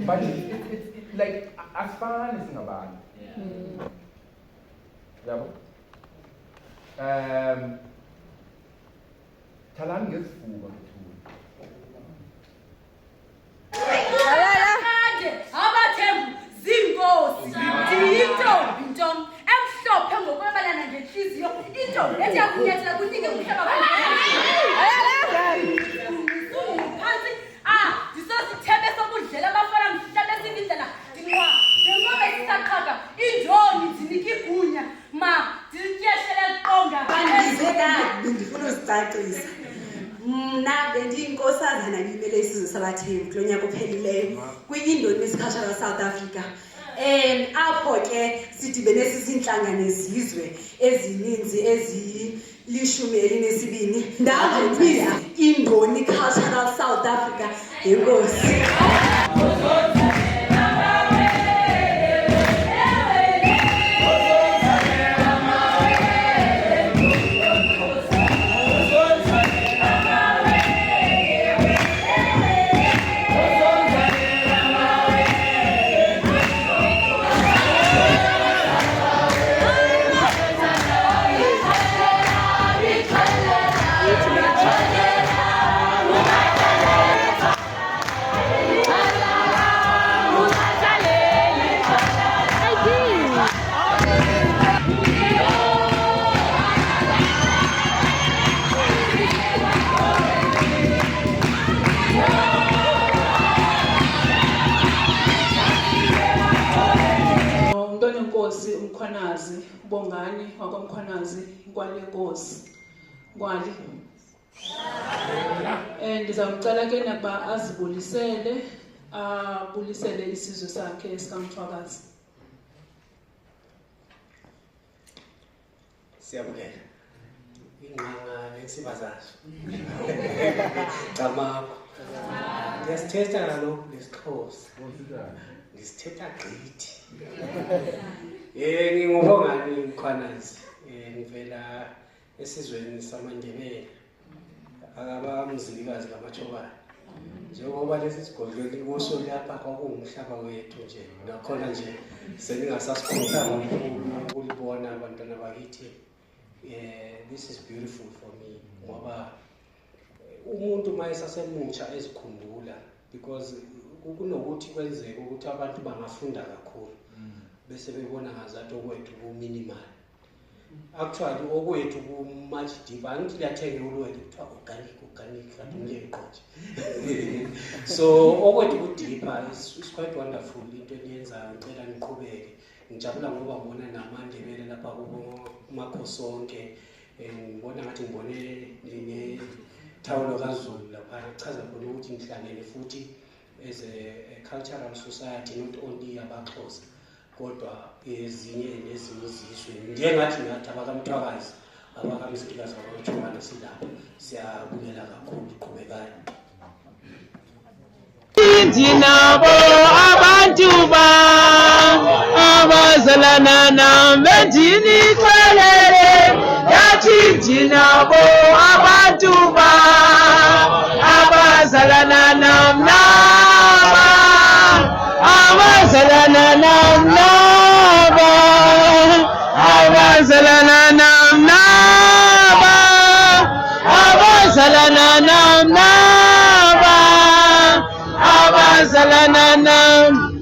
But it's like as fun as a band. Talan gets full of the tool. Mna bendiyinkosazana ngimele isizwe sabaThembu kulo nyaka ophelileyo kwi-Indonesian Cultural South Africa. Apho ke sidibene sizinhlanga nezizwe ezininzi ezili12 ndangumisa Indoni Cultural South Africa. Enkosi. Umkhwanazi Bongani wakwaMkhwanazi Nkwale Nkosi Nkwali. Ndizawucela ke nakuba azibulisele abulisele isizwe sakhe esikaMthwakazi. Siyabukela ingqanga lesibazasho Camakho ngiyasithetha kaloku lesixhosa ngisithetha gqithi. Ngingubongani Mkhwanazi ngivela esizweni samaNdebele akabamzilikazi kaMathobane. Njengoba lesi sigodlo likuso lapha kwakuwumhlaba wethu nje nakhona nje seningasasikhulanga ukulibona abantwana bakithi. This is beautiful for me ngoba umuntu mayesasemutsha ezikhumbula because kunokuthi kwenzeke ukuthi abantu bangafunda kakhulu bese bebona ngazathi okwethu ku minimal. Actually okwethu ku much deeper. Angithi liyathenga ulwethu kuthiwa organic kanti ngiyeqoje. So okwethu ku deeper is quite wonderful into eniyenzayo. Ngicela niqhubeke. Ngijabula ngoba ngibona namaNdebele lapha kuMakhosonke. Ngibona ngathi ngibone ne Thawulo kaZulu lapha chaza khona ukuthi ngihlangene futhi as a cultural society not only abaXhosa kodwa ezinye nezinye izizwe. Ndiye ngathi ngathi abakaMthwakazi abakamzilikazi abaMthobane silapho siyabukela kakhulu. Qhubekani. Ndinabo abantu abazalana nami ndinixelele yathi ndinabo abantu abazalana nami abazalana nami abazalana nami abazalana nami abazalana nami